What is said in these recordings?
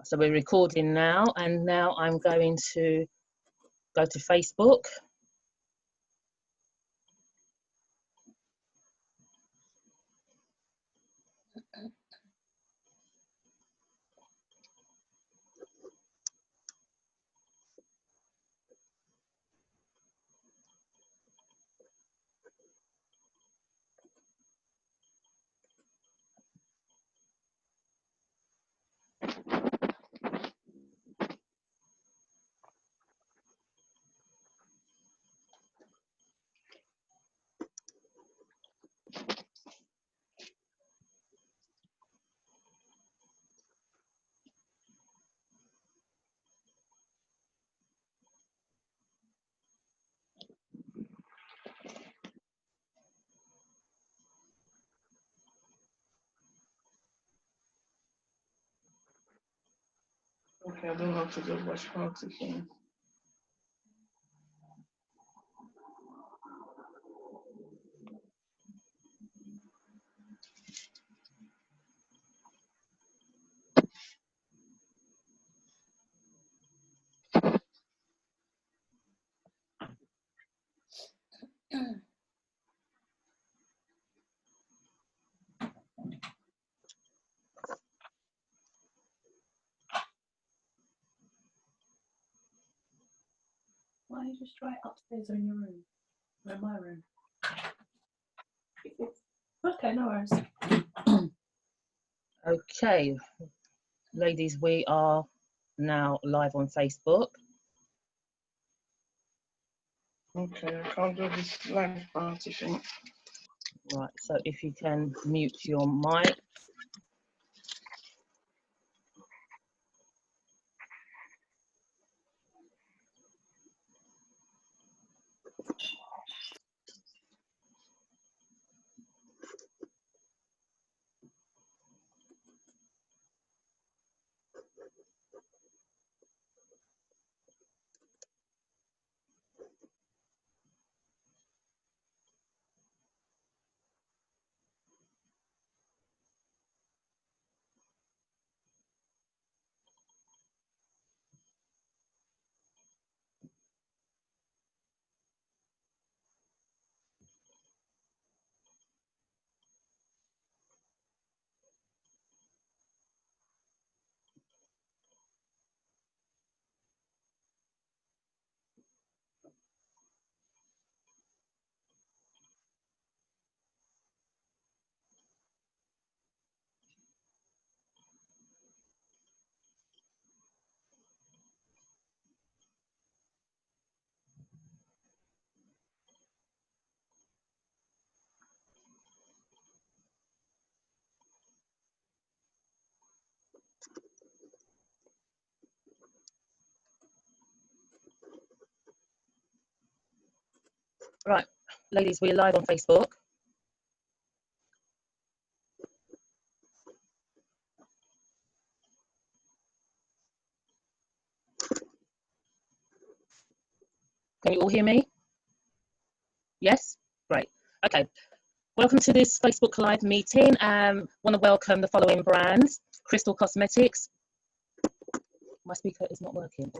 So we're recording now, and now I'm going to go to Facebook. Okay, I don't know how to do watch party thing. Why don't you just try it upstairs or in your room? Or in my room? Okay, no worries. Okay, ladies, we are now live on Facebook. Okay, I can't do this live party thing. Right, so if you can mute your mic. Right, ladies, we're live on Facebook. Can you all hear me? Yes? Great. Okay. Welcome to this Facebook Live meeting. Want to welcome the following brands. Christal Cosmetics. My speaker is not working.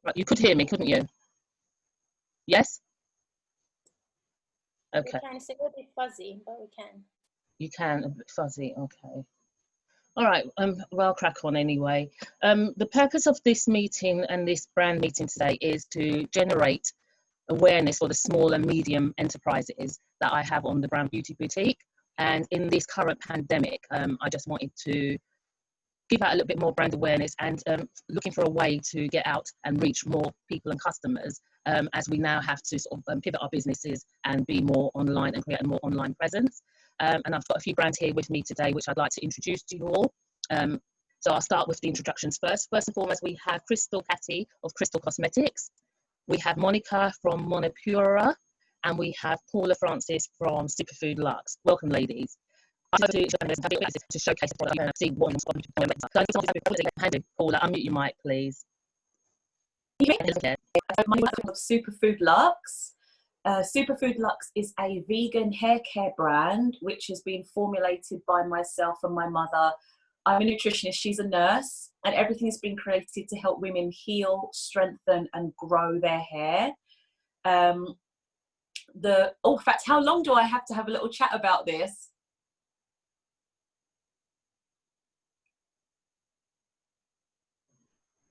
Right, you could hear me, couldn't you? Yes? Okay. We can. It's a little bit fuzzy, but we can. You can, a bit fuzzy, okay. All right, well, I'll crack on anyway. The purpose of this meeting and this brand meeting today is to generate awareness for the small and medium enterprises that I have on the Brown Beauty Boutique. And in this current pandemic, I just wanted to give out a little bit more brand awareness and looking for a way to get out and reach more people and customers as we now have to sort of pivot our businesses and be more online and create a more online presence. And I've got a few brands here with me today, which I'd like to introduce to you all. So I'll start with the introductions first. First and foremost, we have Christal Catty of Christal Cosmetics. We have Monica from Monoepura, and we have Paula Francis from SuperFood LX. Welcome, ladies. I hope to showcase the product and see what Paula, unmute your mic, please. My name is SuperFood LX. SuperFood LX is a vegan hair care brand which has been formulated by myself and my mother. I'm a nutritionist, she's a nurse, and everything has been created to help women heal, strengthen and grow their hair. In fact, how long do I have to have a little chat about this?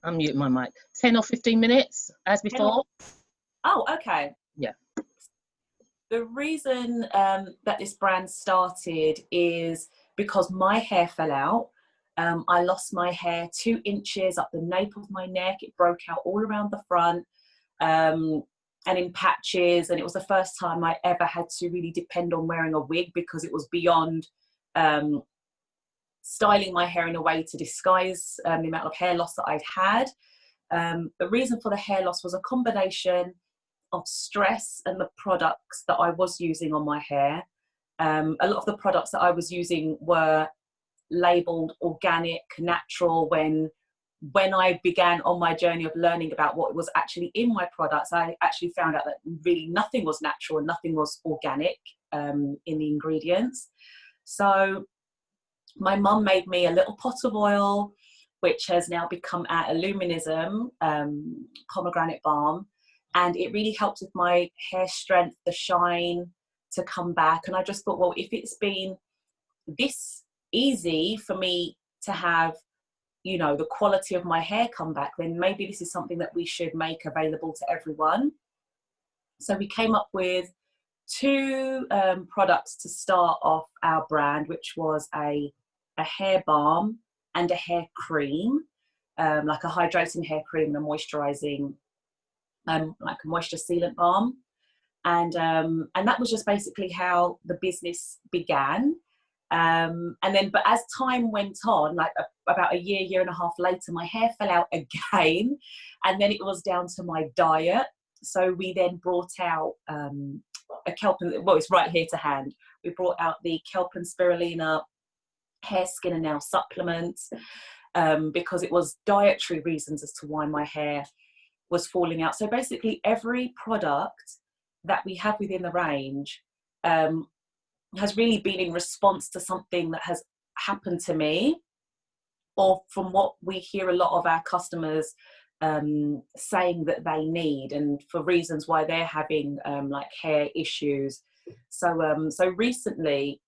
Unmute my mic. 10 or 15 minutes, as before. Oh, okay. Yeah. The reason that this brand started is because my hair fell out. I lost my hair 2 inches up the nape of my neck. It broke out all around the front and in patches. And it was the first time I ever had to really depend on wearing a wig, because it was beyond styling my hair in a way to disguise the amount of hair loss that I'd had. The reason for the hair loss was a combination of stress and the products that I was using on my hair. A lot of the products that I was using were labeled organic, natural. When I began on my journey of learning about what was actually in my products, I actually found out that really nothing was natural and nothing was organic in the ingredients. So my mum made me a little pot of oil, which has now become our Illuminism pomegranate balm. And it really helps with my hair strength, the shine to come back. And I just thought, well, if it's been this easy for me to have, you know, the quality of my hair come back, then maybe this is something that we should make available to everyone. So we came up with 2 products to start off our brand, which was a hair balm and a hair cream, like a hydrating hair cream and a moisturizing, like a moisture sealant balm. And that was just basically how the business began. But as time went on, like about a year and a half later, my hair fell out again, and then it was down to my diet. So we then brought out a kelp, well, it's right here to hand. We brought out the kelp and spirulina hair, skin and nail supplements, because it was dietary reasons as to why my hair was falling out. So basically every product that we have within the range has really been in response to something that has happened to me, or from what we hear a lot of our customers saying that they need, and for reasons why they're having like hair issues. So recently,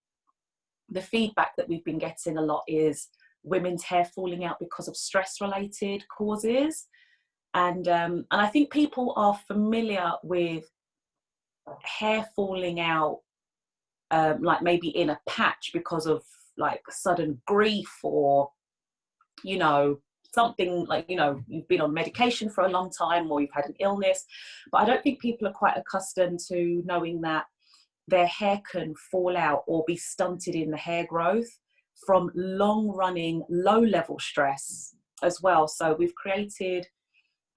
the feedback that we've been getting a lot is women's hair falling out because of stress-related causes. And I think people are familiar with hair falling out, like maybe in a patch because of like sudden grief, or, you know, something like, you know, you've been on medication for a long time, or you've had an illness. But I don't think people are quite accustomed to knowing that their hair can fall out or be stunted in the hair growth from long-running low-level stress as well. So we've created,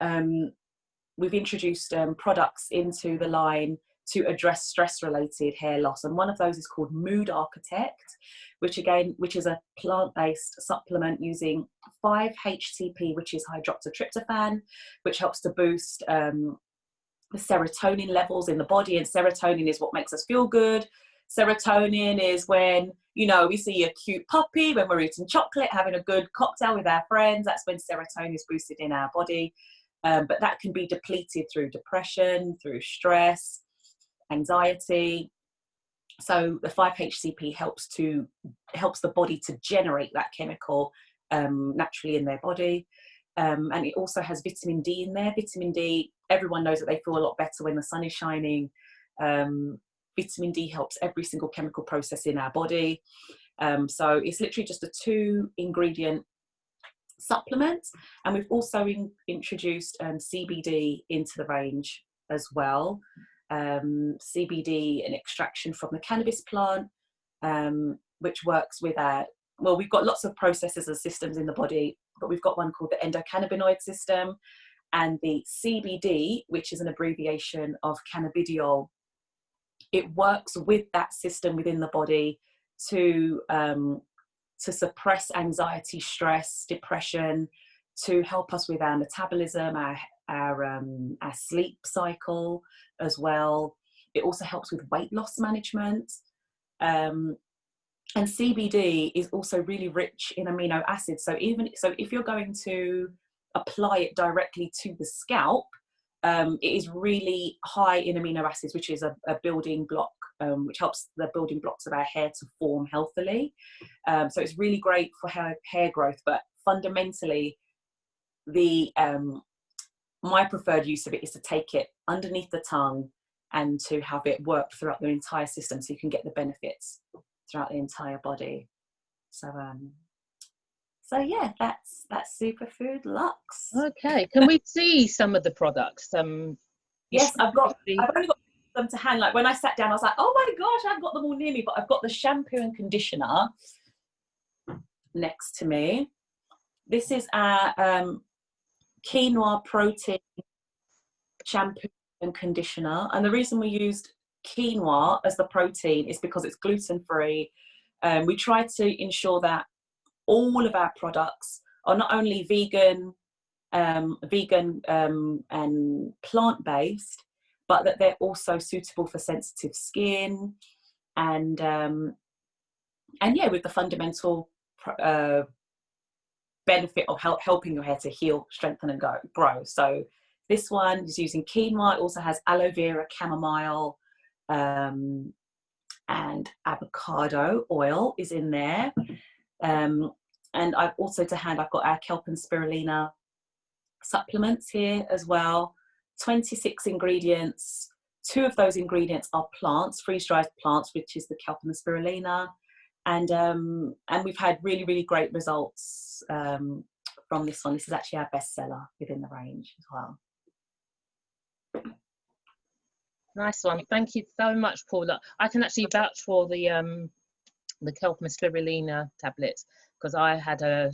we've introduced products into the line to address stress-related hair loss, and one of those is called Mood Architect, which is a plant-based supplement using 5-HTP, which is hydroxytryptophan, which helps to boost the serotonin levels in the body. And serotonin is what makes us feel good. Serotonin is when, you know, we see a cute puppy, when we're eating chocolate, having a good cocktail with our friends. That's when serotonin is boosted in our body. But that can be depleted through depression, through stress, anxiety. So the 5-HTP helps the body to generate that chemical naturally in their body. And it also has vitamin D in there. Vitamin D, everyone knows that they feel a lot better when the sun is shining. Vitamin D helps every single chemical process in our body. So it's literally just a 2-ingredient supplement. And we've also introduced CBD into the range as well. CBD, an extraction from the cannabis plant, which works with well, we've got lots of processes and systems in the body, but we've got one called the endocannabinoid system, and the CBD, which is an abbreviation of cannabidiol it works with that system within the body to suppress anxiety, stress, depression, to help us with our metabolism, our sleep cycle as well. It also helps with weight loss management. And CBD is also really rich in amino acids. So if you're going to apply it directly to the scalp, it is really high in amino acids, which is a building block, which helps the building blocks of our hair to form healthily. So it's really great for hair growth, but fundamentally, my preferred use of it is to take it underneath the tongue and to have it work throughout the entire system, so you can get the benefits throughout the entire body. So yeah, that's SuperFood Lux. Okay, can we see some of the products? Yes, I've only got them to hand. Like when I sat down, I was like, oh my gosh, I've got them all near me, but I've got the shampoo and conditioner next to me. This is our quinoa protein shampoo and conditioner, and the reason we used quinoa as the protein is because it's gluten-free. We try to ensure that all of our products are not only vegan and plant-based, but that they're also suitable for sensitive skin, and yeah, with the fundamental benefit of helping your hair to heal, strengthen and grow. So this one is using quinoa. It also has aloe vera, chamomile, and avocado oil is in there. And I've also to hand, I've got our kelp and spirulina supplements here as well. 26 ingredients. 2 of those ingredients are plants, freeze-dried plants, which is the kelp and the spirulina. And we've had really, really great results from this one. This is actually our bestseller within the range as well. Nice one. Thank you so much, Paula. I can actually vouch for the kelp and spirulina tablets, because I had I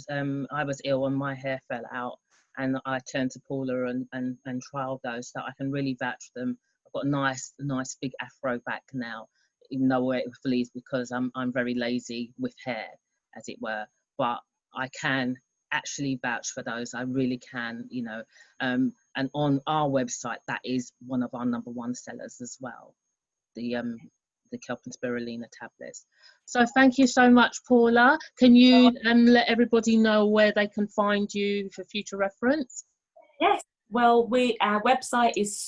was ill and my hair fell out, and I turned to Paula and trialed those, so I can really vouch for them. I've got a nice big afro back now, even though it flees, because I'm very lazy with hair, as it were. But I can actually vouch for those. I really can, you know. And on our website, that is one of our #1 sellers as well, the kelp and spirulina tablets. So thank you so much, Paula. Can you let everybody know where they can find you for future reference? Yes, well, our website is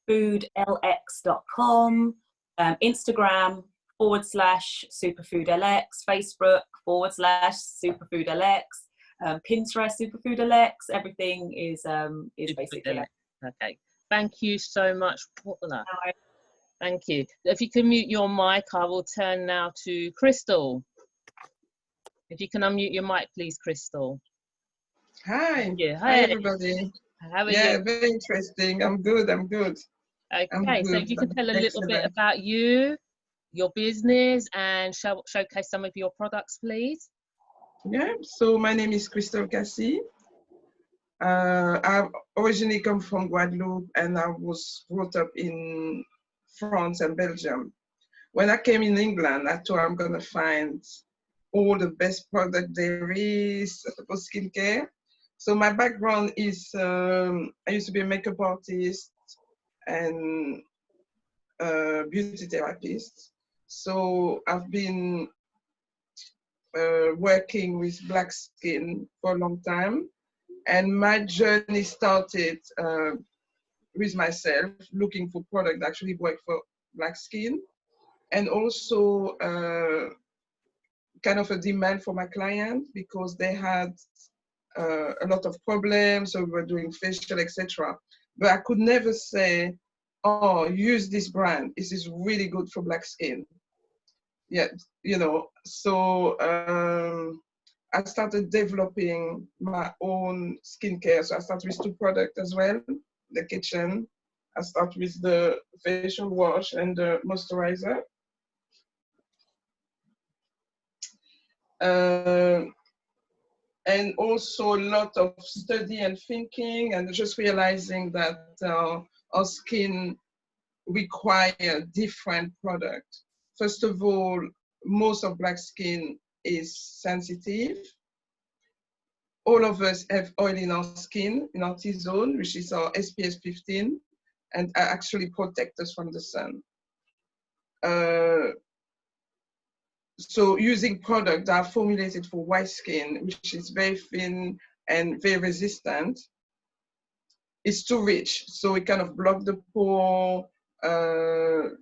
superfoodlx.com, Instagram /superfood LX, Facebook /superfood LX, Pinterest SuperFood LX. Everything is basically LX. Okay, thank you so much, Paula. Thank you. If you can mute your mic, I will turn now to Christal. If you can unmute your mic, please, Christal. Hi. Yeah. Hi, everybody. How are you? Yeah, very interesting. I'm good. Okay, so if you can tell a little bit about you, your business, and showcase some of your products, please. Yeah, so my name is Christal Cosmetics. I've originally come from Guadeloupe, and I was brought up in France and Belgium. When I came in England, I thought I'm gonna find all the best product there is for skincare. So my background is, I used to be a makeup artist and beauty therapist. So I've been working with black skin for a long time. And my journey started with myself, looking for product that actually work for black skin. And also kind of a demand for my client, because they had a lot of problems, so we were doing facial, etc. But I could never say, oh, use this brand, this is really good for black skin. Yeah, you know, so I started developing my own skincare. So I started with 2 products as well, the kitchen. I start with the facial wash and the moisturizer. And also a lot of study and thinking, and just realizing that our skin require different products. First of all, most of black skin is sensitive. All of us have oil in our skin, in our T-zone, which is our SPF 15, and actually protect us from the sun. So using products that are formulated for white skin, which is very thin and very resistant, it's too rich. So it kind of blocks the pore,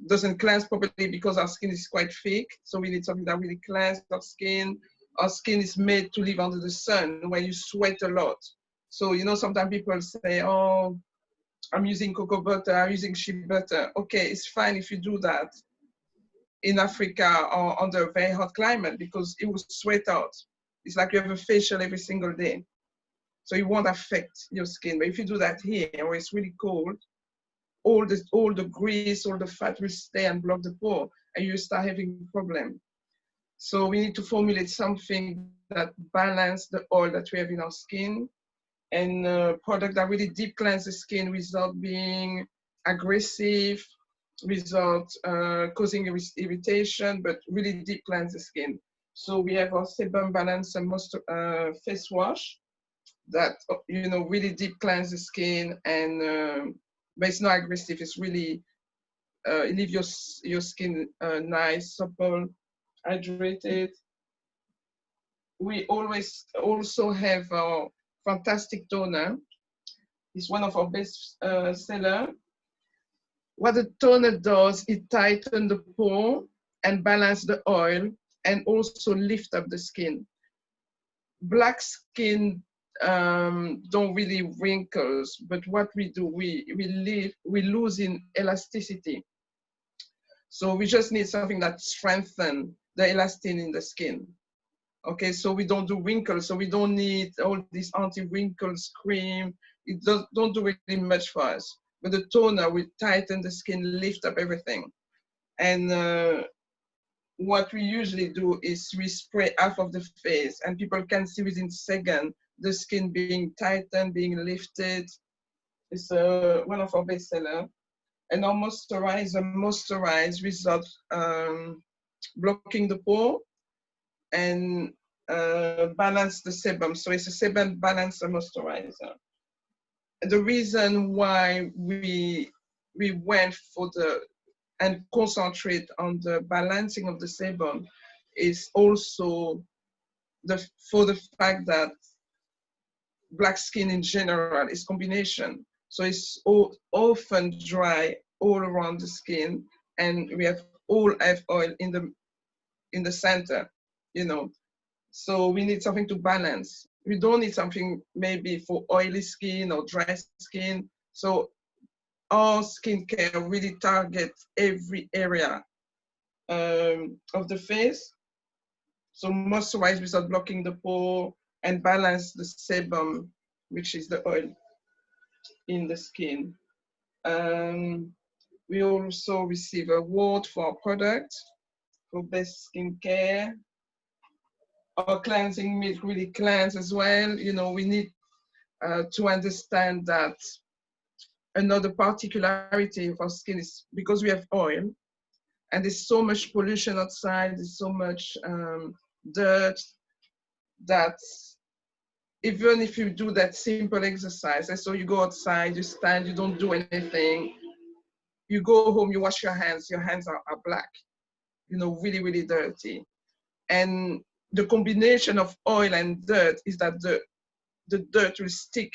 doesn't cleanse properly because our skin is quite thick. So we need something that really cleanses our skin. Our skin is made to live under the sun where you sweat a lot. So, you know, sometimes people say, oh, I'm using cocoa butter, I'm using shea butter. Okay, it's fine if you do that in Africa or under a very hot climate because it will sweat out. It's like you have a facial every single day. So it won't affect your skin. But if you do that here where it's really cold, all the grease, all the fat will stay and block the pore and you start having a problem. So we need to formulate something that balances the oil that we have in our skin and a product that really deep cleanse the skin without being aggressive, without causing irritation, but really deep cleanse the skin. So we have our sebum balance and face wash that, you know, really deep cleanse the skin and but it's not aggressive. It's really leave your skin nice, supple, hydrated. We always also have our fantastic toner. It's one of our best seller. What the toner does, it tightens the pore and balance the oil and also lift up the skin. Black skin don't really wrinkles, but what we do, we lose in elasticity. So we just need something that strengthens the elastin in the skin. Okay, so we don't do wrinkles, so we don't need all these anti-wrinkles cream. It don't do really much for us. But the toner will tighten the skin, lift up everything. And what we usually do is we spray half of the face and people can see within seconds the skin being tightened, being lifted. It's one of our best sellers. And our moisturizer moisturize without blocking the pore and balance the sebum. So it's a sebum balancer moisturizer. The reason why we went for and concentrate on the balancing of the sebum is also for the fact that black skin in general is combination. So it's often dry all around the skin and we all have oil in the center, you know. So we need something to balance. We don't need something maybe for oily skin or dry skin. So our skincare really targets every area of the face. So moisturize without blocking the pore and balance the sebum, which is the oil in the skin. We also receive an award for our product for best skincare. Our cleansing milk really cleanse as well. You know, we need to understand that another particularity of our skin is because we have oil and there's so much pollution outside, there's so much dirt that even if you do that simple exercise, and so you go outside, you stand, you don't do anything, you go home, you wash your hands are black, you know, really, really dirty. And the combination of oil and dirt is that the dirt will stick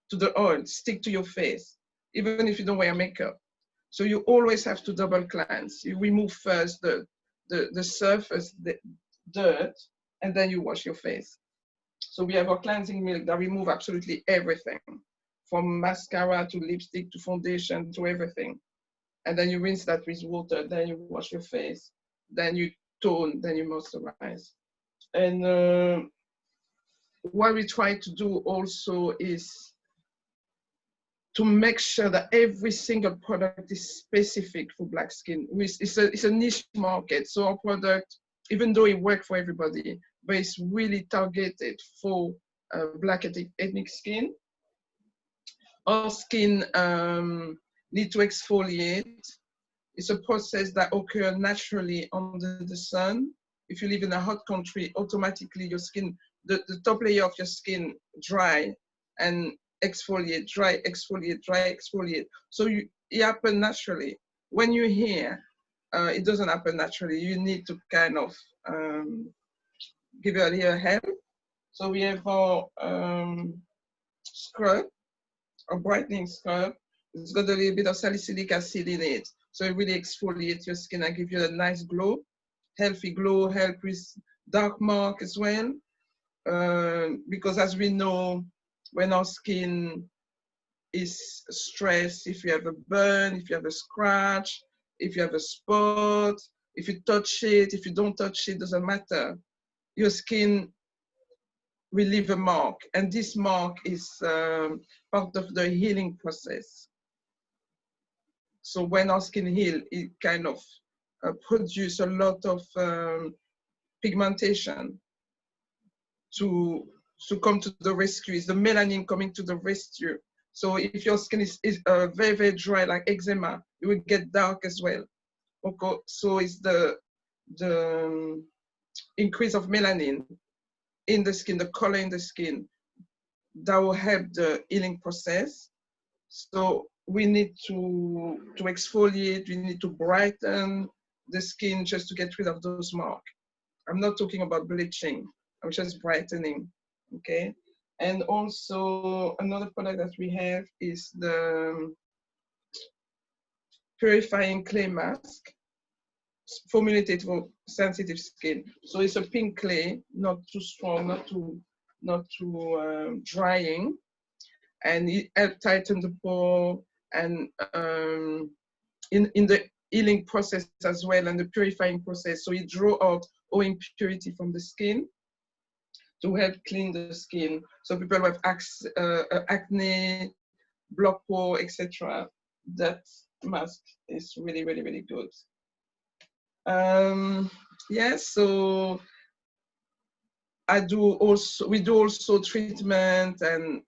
to the oil, stick to your face, even if you don't wear makeup. So you always have to double cleanse. You remove first the surface, the dirt, and then you wash your face. So we have our cleansing milk that remove absolutely everything, from mascara to lipstick to foundation to everything. And then you rinse that with water, then you wash your face, then you tone, then you moisturize. And what we try to do also is to make sure that every single product is specific for black skin. It's a niche market, so our product, even though it works for everybody, but it's really targeted for black ethnic skin. Our skin need to exfoliate. It's a process that occurs naturally under the sun. If you live in a hot country, automatically your skin, the top layer of your skin dry and exfoliate, dry, exfoliate, dry, exfoliate. So it happens naturally. When you're here, it doesn't happen naturally. You need to kind of give it a little help. So we have our scrub, a brightening scrub. It's got a little bit of salicylic acid in it. So it really exfoliates your skin and give you a nice glow, healthy glow, help with dark mark as well. Because as we know, when our skin is stressed, if you have a burn, if you have a scratch, if you have a spot, if you touch it, if you don't touch it, doesn't matter. Your skin will leave a mark, and this mark is part of the healing process. So when our skin heals, it kind of produces a lot of pigmentation to come to the rescue. It's the melanin coming to the rescue. So if your skin is very, very dry, like eczema, it will get dark as well. Okay. So it's the increase of melanin in the skin, the color in the skin, that will help the healing process. So we need to exfoliate, we need to brighten the skin just to get rid of those marks. I'm not talking about bleaching, I'm just brightening, okay? And also another product that we have is the purifying clay mask, formulated for sensitive skin. So it's a pink clay, not too strong, not too drying, and it helps tighten the pore and in the healing process as well, and the purifying process. So it draws out all impurity from the skin to help clean the skin. So people who have acne, block pore, etc. That mask is really, really, really good. Yeah, so we do also treatment and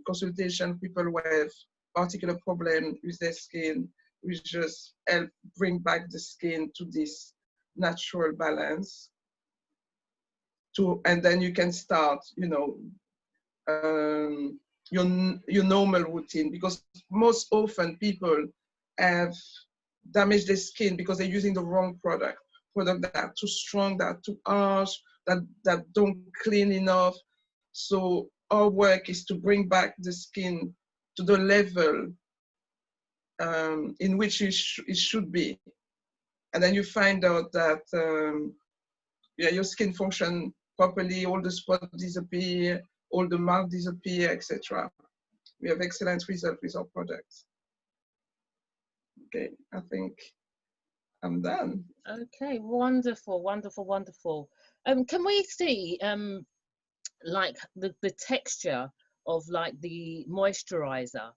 consultation. People who have particular problem with their skin, we just help bring back the skin to this natural balance. And then you can start, you know, your normal routine, because most often people have damaged their skin because they're using the wrong product that are too strong, that are too harsh, that don't clean enough. So our work is to bring back the skin to the level in which it should be. And then you find out that yeah, your skin function properly, all the spots disappear, all the marks disappear, etc. We have excellent results with our products. Okay, I think I'm done. Okay, wonderful, wonderful, wonderful. Can we see like the texture of like the moisturizer?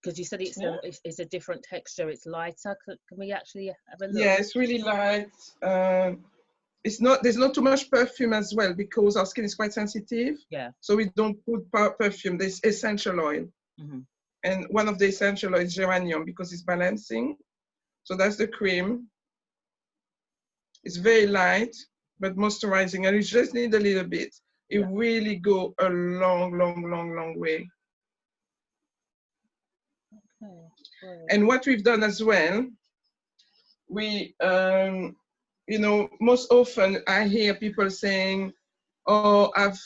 Because you said it's a different texture, it's lighter. Can we actually have a look? Yeah, it's really light. There's not too much perfume as well, because our skin is quite sensitive. Yeah. So we don't put perfume. There's essential oil. Mm-hmm. And one of the essential oils is geranium, because it's balancing. So that's the cream. It's very light, but moisturizing, and you just need a little bit. It really go a long, long, long, long way. Okay. And what we've done as well, we, you know, most often I hear people saying, oh, I've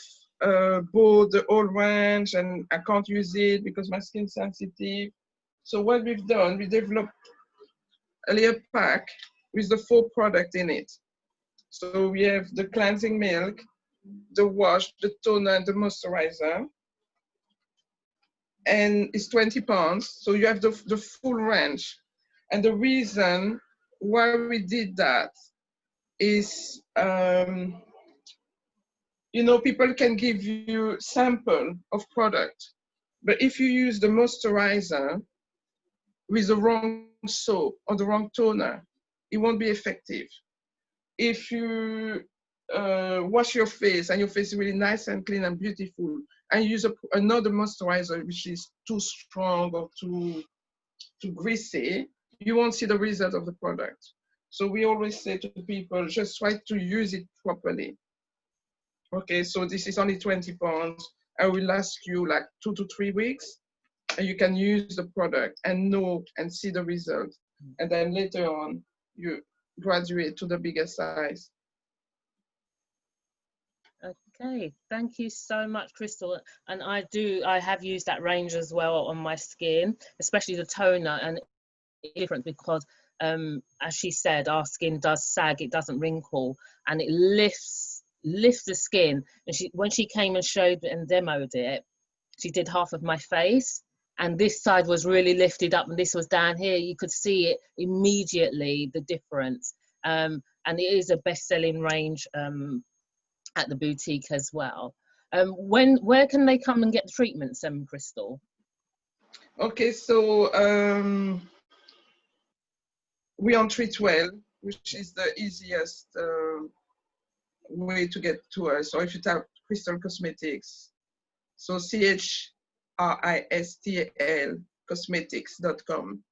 bought the whole range and I can't use it because my skin's sensitive. So what we've done, we developed a little pack with the 4 products in it. So we have the cleansing milk, the wash, the toner, and the moisturizer. And it's 20 pounds. So you have the full range. And the reason why we did that is, you know, people can give you sample of product, but if you use the moisturizer with the wrong soap or the wrong toner, it won't be effective. If you wash your face and your face is really nice and clean and beautiful, and you use another moisturizer which is too strong or too too greasy, you won't see the result of the product. So we always say to people, just try to use it properly. Okay, so this is only 20 pounds. I will last you like 2 to 3 weeks, and you can use the product and know and see the result. And then later on, you graduate to the bigger size. Okay, thank you so much, Christal. And I have used that range as well on my skin, especially the toner, and it's different because as she said, our skin does sag, it doesn't wrinkle, and it lifts the skin. And when she came and showed and demoed it, she did half of my face, and this side was really lifted up, and this was down here. You could see it immediately, the difference. And it is a best-selling range at the boutique as well. Where can they come and get the treatments, Christal? Okay, so we on Treatwell, which is the easiest way to get to us. So if you type Christal Cosmetics, so CHRISTAL cosmetics.com,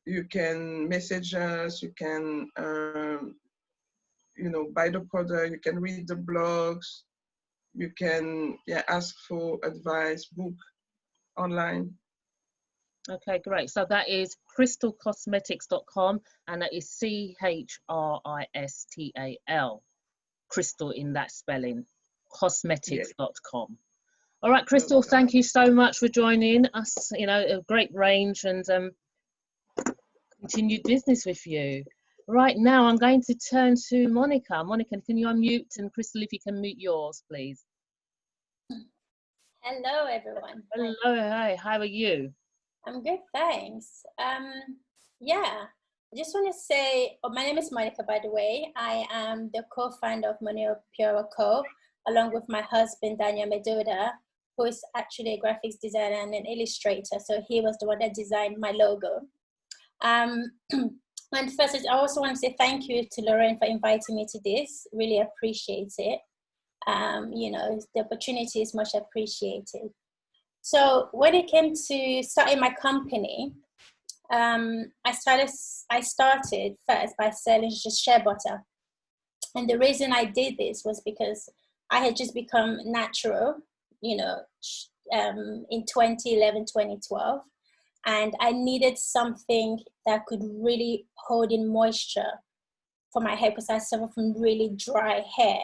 you can message us, you can buy the product, you can read the blogs, you can ask for advice, book online. Okay, great. So that is christalcosmetics.com, and that is CHRISTAL, Christal in that spelling, cosmetics.com. All right, Christal, Okay. thank you so much for joining us. A great range and continued business with you. Right now, I'm going to turn to Monica. Monica, can you unmute? And Christal, if you can mute yours, please. Hello, everyone. Hello, hi, how are you? I'm good, thanks. Yeah, I just want to say, my name is Monica, by the way. I am the co-founder of Monoepura Co, along with my husband, Daniel Medoda, who is actually a graphics designer and an illustrator. So he was the one that designed my logo. And first, I also want to say thank you to Lorraine for inviting me to this. Really appreciate it. The opportunity is much appreciated. So when it came to starting my company, I started first by selling just shea butter. And the reason I did this was because I had just become natural, in 2011, 2012. And I needed something that could really hold in moisture for my hair because I suffer from really dry hair.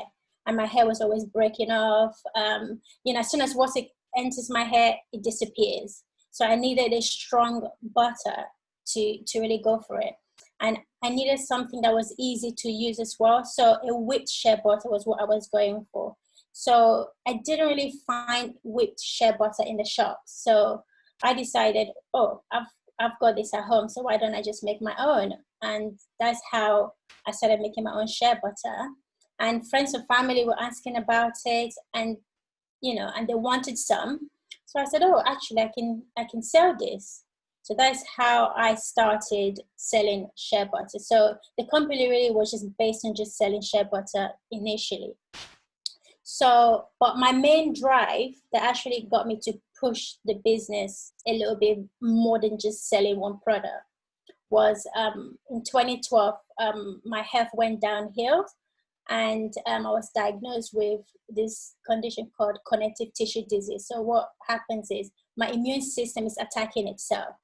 And my hair was always breaking off. As soon as water enters my hair, it disappears. So I needed a strong butter to really go for it. And I needed something that was easy to use as well. So a whipped shea butter was what I was going for. So I didn't really find whipped shea butter in the shop. So I decided, I've got this at home, so why don't I just make my own? And that's how I started making my own shea butter. And friends and family were asking about it, and and they wanted some. So I said, actually, I can sell this. So that's how I started selling shea butter. So the company really was just based on just selling shea butter initially. So, but my main drive that actually got me to push the business a little bit more than just selling one product was in 2012, my health went downhill, and I was diagnosed with this condition called connective tissue disease. So what happens is my immune system is attacking itself.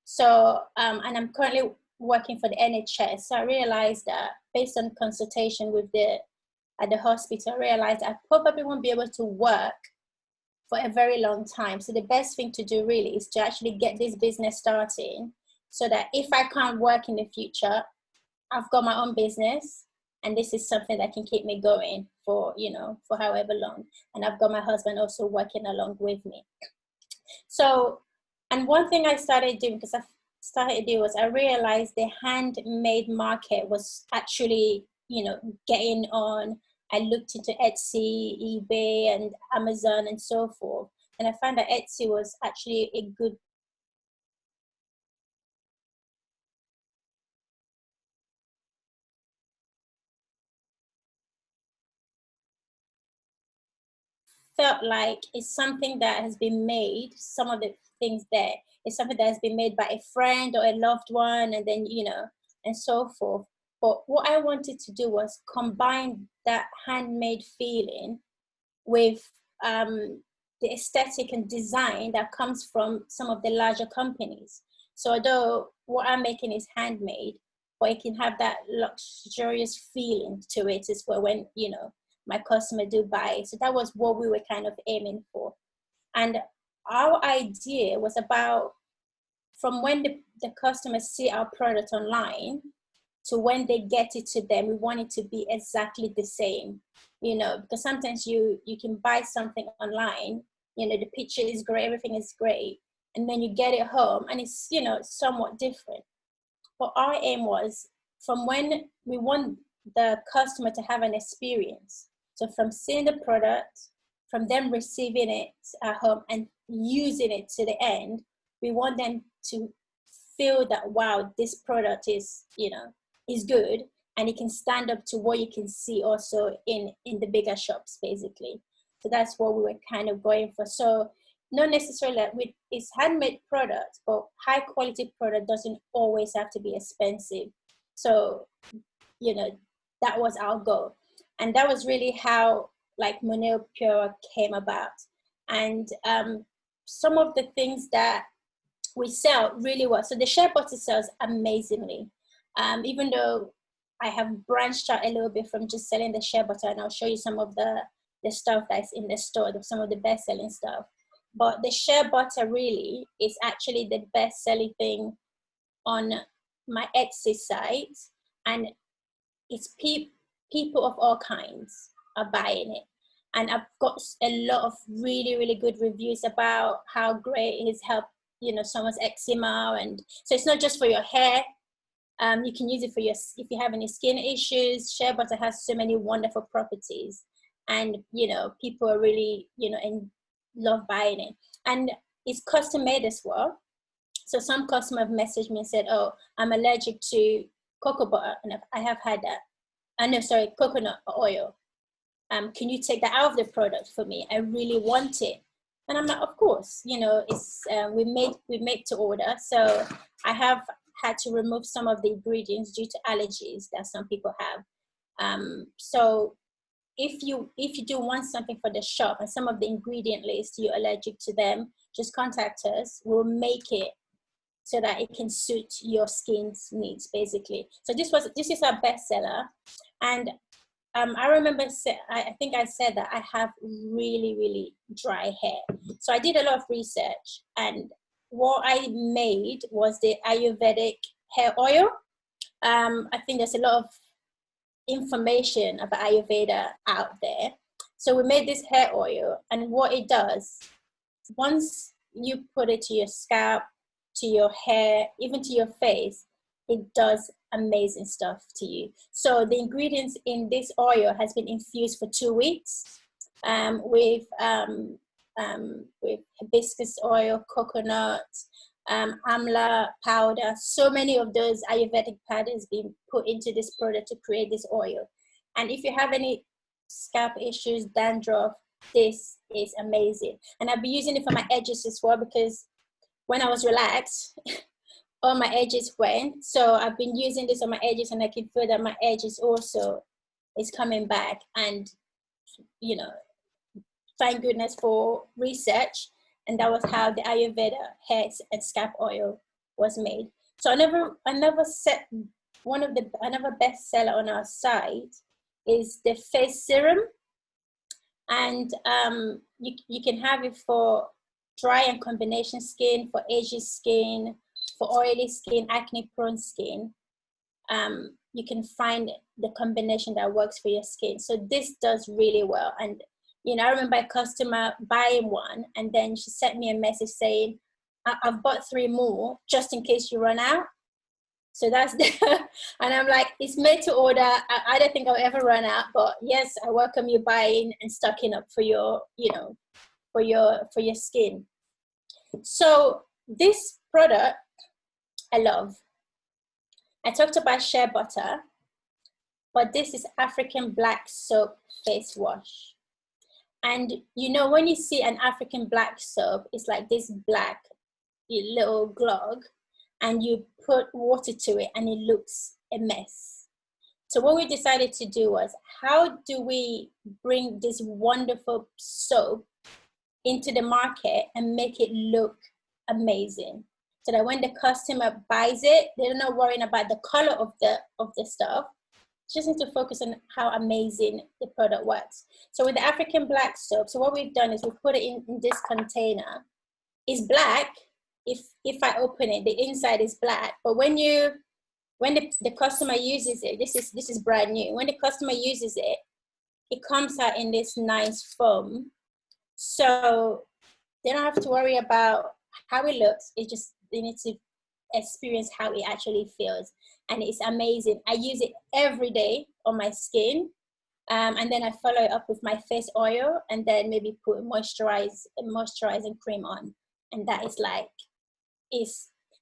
So, and I'm currently working for the NHS. So I realized that based on consultation at the hospital, I realized I probably won't be able to work for a very long time. So the best thing to do really is to actually get this business starting so that if I can't work in the future, I've got my own business, and this is something that can keep me going for however long. And I've got my husband also working along with me. So, and one thing I started doing, because was I realized the handmade market was actually, getting on. I looked into Etsy, eBay, and Amazon, and so forth. And I found that Etsy was actually a good felt like it's something that has been made, some of the things there is something that has been made by a friend or a loved one, and then, you know, and so forth. But what I wanted to do was combine that handmade feeling with the aesthetic and design that comes from some of the larger companies. So although what I'm making is handmade, but it can have that luxurious feeling to it as well when, you know, my customer do buy it. So that was what we were kind of aiming for. And our idea was about from when the customers see our product online to when they get it to them, we want it to be exactly the same, you know, because sometimes you can buy something online, you know, the picture is great, everything is great, and then you get it home and it's, you know, somewhat different. But our aim was from when we want the customer to have an experience. So from seeing the product, from them receiving it at home and using it to the end, we want them to feel that, wow, this product is, you know, is good, and it can stand up to what you can see also in the bigger shops, basically. So that's what we were kind of going for. So not necessarily that it's handmade product, but high quality product doesn't always have to be expensive. So, you know, that was our goal. And that was really how like Monoepura came about. And some of the things that we sell really well. So the shea butter sells amazingly. Even though I have branched out a little bit from just selling the shea butter, and I'll show you some of the stuff that's in the store, some of the best selling stuff. But the shea butter really is actually the best selling thing on my Etsy site. And it's people of all kinds are buying it. And I've got a lot of really, really good reviews about how great it has helped, you know, someone's eczema. And so it's not just for your hair. You can use it for if you have any skin issues. Shea butter has so many wonderful properties, and you know, people are really, you know, and love buying it. And it's custom made as well. So some customers have messaged me and said, "Oh, I'm allergic to cocoa butter, and I have had that. Coconut oil. Can you take that out of the product for me? I really want it." And I'm like, "Of course, you know, it's we make to order." So I have had to remove some of the ingredients due to allergies that some people have. So if you do want something for the shop and some of the ingredient list you're allergic to them, just contact us. We'll make it so that it can suit your skin's needs, basically. So this is our bestseller. And I remember, I think I said that I have really, really dry hair. So I did a lot of research, and what I made was the Ayurvedic hair oil. I think there's a lot of information about Ayurveda out there. So we made this hair oil, and what it does, once you put it to your scalp, to your hair, even to your face, it does amazing stuff to you. So the ingredients in this oil has been infused for 2 weeks with hibiscus oil, coconut, amla powder. So many of those Ayurvedic powders being put into this product to create this oil. And if you have any scalp issues, dandruff, this is amazing. And I've been using it for my edges as well, because when I was relaxed, all my edges went. So I've been using this on my edges, and I can feel that my edges also is coming back. And, you know, thank goodness for research. And that was how the Ayurveda hair and scalp oil was made. So another bestseller on our site is the face serum. And you can have it for dry and combination skin, for aged skin, for oily skin, acne prone skin. You can find the combination that works for your skin. So this does really well. And you know, I remember a customer buying one, and then she sent me a message saying, "I've bought 3 more just in case you run out." So that's and I'm like, it's made to order. I don't think I'll ever run out, but yes, I welcome you buying and stocking up for your, you know, for your skin. So this product I love. I talked about shea butter, but this is African black soap face wash. And you know, when you see an African black soap, it's like this black little glog, and you put water to it and it looks a mess. So what we decided to do was, how do we bring this wonderful soap into the market and make it look amazing, so that when the customer buys it, they're not worrying about the color of the stuff. Just need to focus on how amazing the product works. So with the African black soap, so what we've done is we put it in this container. It's black. If I open it, the inside is black. But when the customer uses it, this is brand new. When the customer uses it, it comes out in this nice foam. So they don't have to worry about how it looks. It just, they need to experience how it actually feels. And it's amazing. I use it every day on my skin. And then I follow it up with my face oil, and then maybe put moisturizing cream on. And that is like,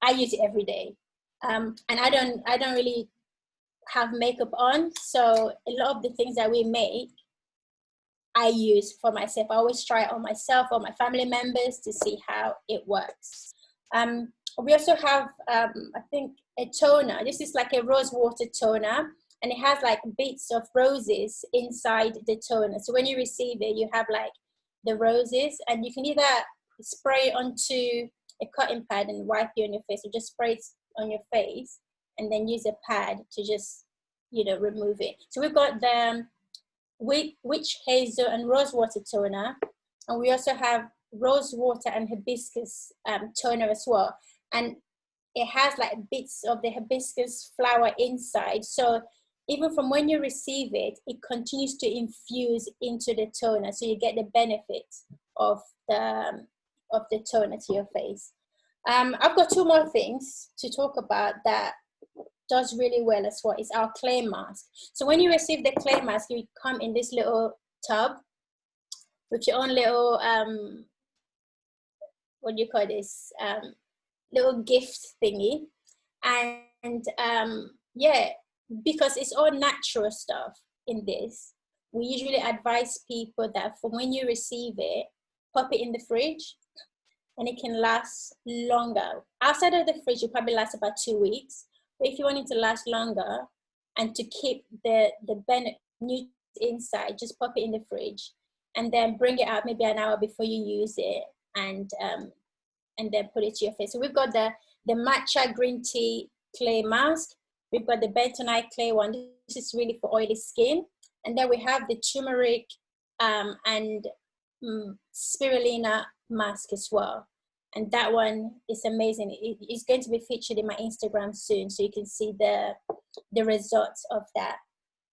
I use it every day. And I don't really have makeup on. So a lot of the things that we make, I use for myself. I always try it on myself or my family members to see how it works. We also have, I think, a toner. This is like a rose water toner, and it has like bits of roses inside the toner. So when you receive it, you have like the roses, and you can either spray it onto a cotton pad and wipe it on your face, or just spray it on your face and then use a pad to just, remove it. So we've got the witch hazel and rose water toner, and we also have rose water and hibiscus toner as well. And it has like bits of the hibiscus flower inside. So even from when you receive it, it continues to infuse into the toner. So you get the benefit of the toner to your face. I've got two more things to talk about that does really well as well. It's our clay mask. So when you receive the clay mask, you come in this little tub with your own little, what do you call this? Little gift thingy. And yeah, because it's all natural stuff in this, we usually advise people that from when you receive it, pop it in the fridge, and it can last longer. Outside of the fridge, it probably lasts about 2 weeks. But if you want it to last longer and to keep the nutrients inside, just pop it in the fridge and then bring it out maybe an hour before you use it, and then put it to your face. So we've got the matcha green tea clay mask. We've got the bentonite clay one. This is really for oily skin. And then we have the turmeric and spirulina mask as well. And that one is amazing. It's going to be featured in my Instagram soon, so you can see the results of that.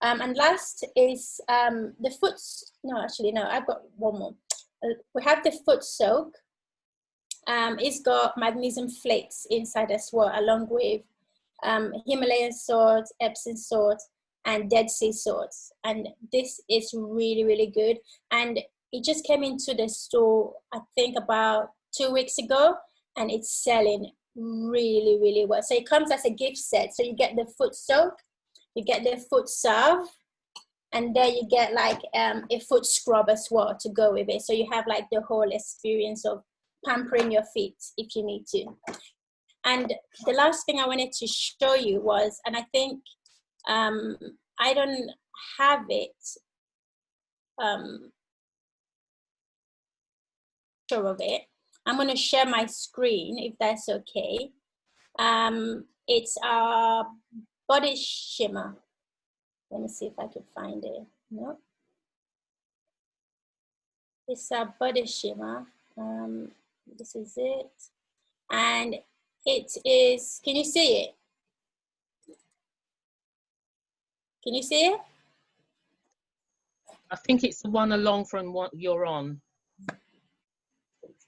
And last is the foot. No, actually, no. I've got one more. We have the foot soak. It's got magnesium flakes inside as well, along with Himalayan salt, Epsom salt, and Dead Sea salt. And this is really, really good. And it just came into the store, I think, about 2 weeks ago, and it's selling really, really well. So it comes as a gift set. So you get the foot soak, you get the foot salve, and then you get like a foot scrub as well to go with it. So you have like the whole experience of pampering your feet if you need to. And the last thing I wanted to show you was, and I think I don't have it sure of it. I'm going to share my screen if that's okay. It's a body shimmer. Let me see if I can find it. No, it's a body shimmer. This is it, and it is. Can you see it? Can you see it? I think it's the one along from what you're on.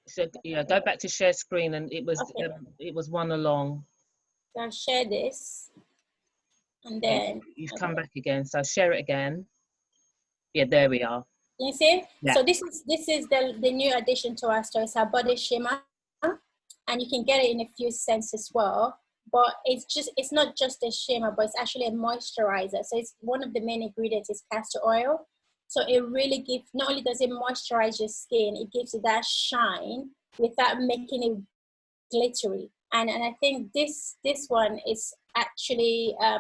So yeah, go back to share screen, and it was Okay. it was one along. So I'll share this, and then You've come back again. So share it again. Yeah, there we are. Can you see? Yeah. So this is the new addition to our store. It's our body shimmer, and you can get it in a few scents as well. But it's not just a shimmer, but it's actually a moisturizer. So it's one of the main ingredients is castor oil, So it really gives, not only does it moisturize your skin, it gives it that shine without making it glittery. And I think this one is actually I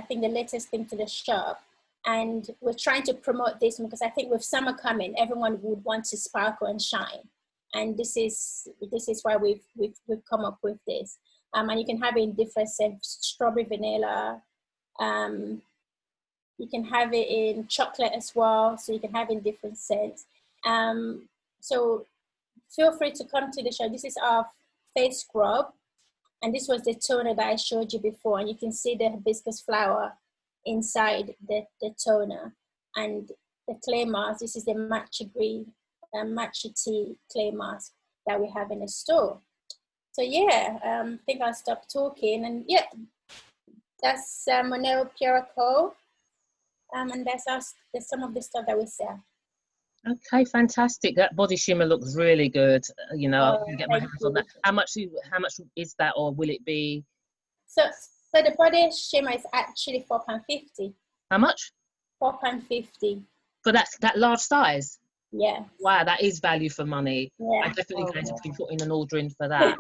think the latest thing to the shop. And we're trying to promote this because I think with summer coming, everyone would want to sparkle and shine. And this is why we've come up with this. And you can have it in different scents: strawberry, vanilla. You can have it in chocolate as well, so you can have it in different scents. So feel free to come to the show. This is our face scrub, and this was the toner that I showed you before, and you can see the hibiscus flower inside the toner. And the clay mask, this is the matcha green, matcha tea clay mask that we have in the store. So yeah, I think I'll stop talking, and yeah, that's Monoepura Co. And that's some of the stuff that we sell. Okay, fantastic. That body shimmer looks really good. You know, I can get my hands on that. How much is that, or will it be? So the body shimmer is actually £4.50. How much? £4.50. For that large size? Yeah. Wow, that is value for money. Yeah. I'm definitely going to be putting an order in for that.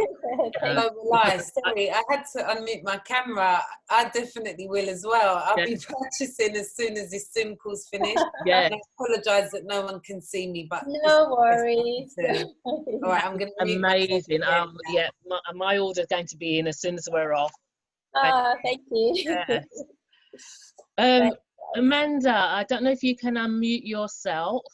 Sorry, I had to unmute my camera. I definitely will as well. I'll be purchasing as soon as this Zoom call's finished. Yeah. And I apologise that no one can see me, but no worries. All right, I'm going to amazing. Yeah, my order is going to be in as soon as we're off. Thank you. Yes. Amanda, I don't know if you can unmute yourself.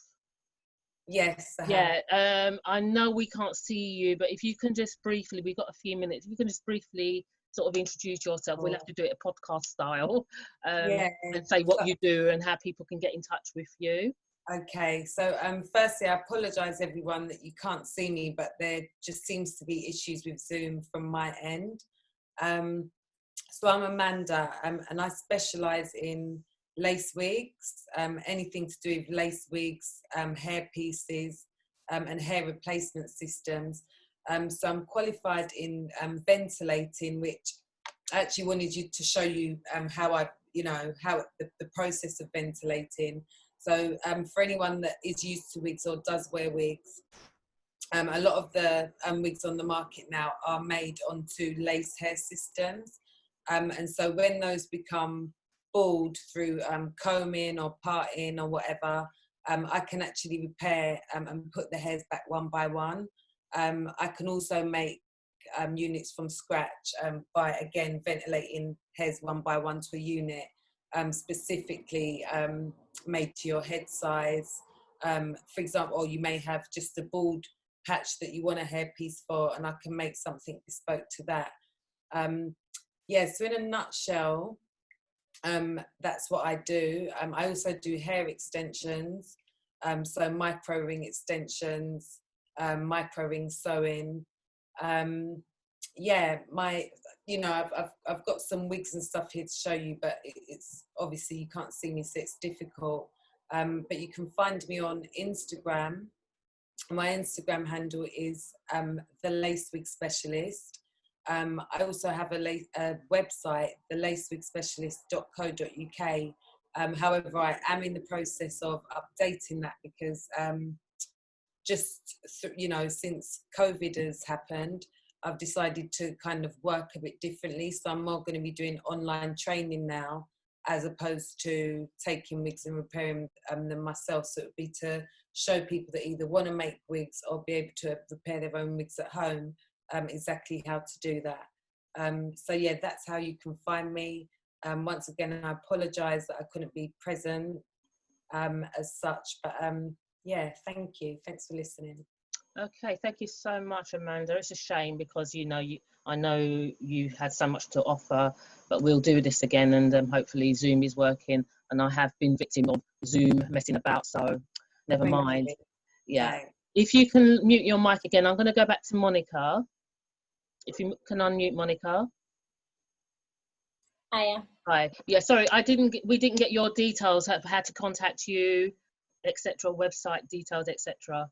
Yes. I know we can't see you, but if you can just briefly, we've got a few minutes, if you can just briefly sort of introduce yourself. We'll have to do it a podcast style, and say what you do and how people can get in touch with you. Okay, so firstly, I apologise everyone that you can't see me, but there just seems to be issues with Zoom from my end. So I'm Amanda, and I specialise in lace wigs, anything to do with lace wigs, hair pieces, and hair replacement systems. So I'm qualified in ventilating, which I actually wanted to show you how the process of ventilating. So for anyone that is used to wigs or does wear wigs, a lot of the wigs on the market now are made onto lace hair systems. And so when those become bald through combing or parting or whatever, I can actually repair and put the hairs back one by one. I can also make units from scratch by, again, ventilating hairs one by one to a unit, specifically made to your head size. For example, or you may have just a bald patch that you want a hairpiece for, and I can make something bespoke to that. So in a nutshell, that's what I do. I also do hair extensions, so micro ring extensions, micro ring sewing. I've got some wigs and stuff here to show you, but it's obviously you can't see me, so it's difficult. But you can find me on Instagram. My Instagram handle is The Lace Wig Specialist. I also have a website, thelacewigspecialist.co.uk. However, I am in the process of updating that because since COVID has happened, I've decided to kind of work a bit differently. So I'm more going to be doing online training now, as opposed to taking wigs and repairing them myself. So it would be to show people that either want to make wigs or be able to repair their own wigs at home, exactly how to do that. That's how you can find me. Once again, I apologise that I couldn't be present as such, but thank you. Thanks for listening. Okay, thank you so much, Amanda. It's a shame because I know you had so much to offer, but we'll do this again, and hopefully Zoom is working. And I have been victim of Zoom messing about, so never mind. Yeah. Okay. If you can mute your mic again, I'm going to go back to Monica. If you can unmute Monica. Hiya. Hi. Yeah, sorry, we didn't get your details, how to contact you, etc., website details, etc.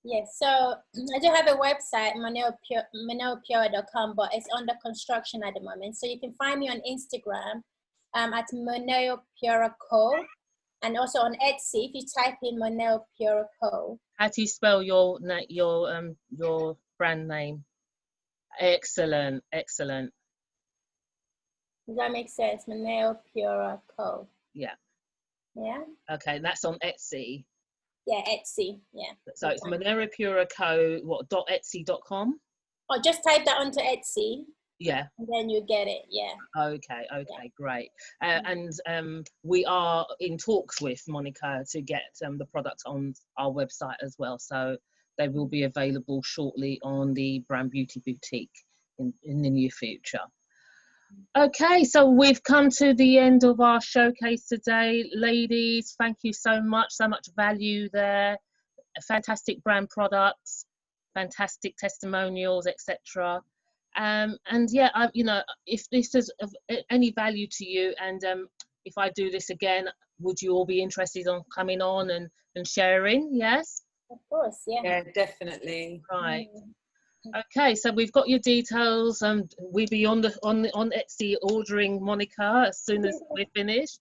Yes, so I do have a website, monoepura.com, but it's under construction at the moment. So you can find me on Instagram at Monoepura Co. And also on Etsy, if you type in Monoepura Co. How do you spell your brand name? Excellent, excellent. Does that make sense? Monoepura Co. Yeah. Yeah. Okay, that's on Etsy. Yeah, Etsy. Yeah. So it's Monoepura Co. .etsy.com. Or just type that onto Etsy. Yeah. And then you get it. Yeah. Okay, Yeah. great. And we are in talks with Monica to get the product on our website as well. So they will be available shortly on the Brand Beauty Boutique in the near future. Okay, so we've come to the end of our showcase today. Ladies, thank you so much value there. Fantastic brand products, fantastic testimonials, etc. And yeah, you know, if this is of any value to you, and if I do this again, would you all be interested on coming on and sharing? Yes? Of course, yeah. Yeah, definitely. Right. Okay, so we've got your details, and we'll be on Etsy ordering Monica as soon as we're finished.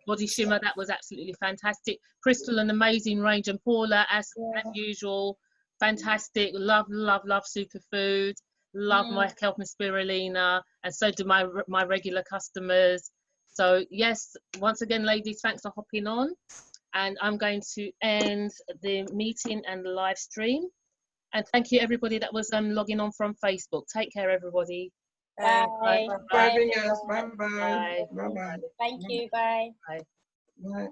Body shimmer, that was absolutely fantastic. Christal, an amazing range, and Paula, as usual, fantastic. Love Superfood. Love my Kelp and Spirulina, and so do my regular customers. So yes, once again, ladies, thanks for hopping on, and I'm going to end the meeting and the live stream. And thank you everybody that was logging on from Facebook. Take care, everybody. Bye. Bye. Bye. Bye. Bye. Thank you. Bye. Bye. Bye.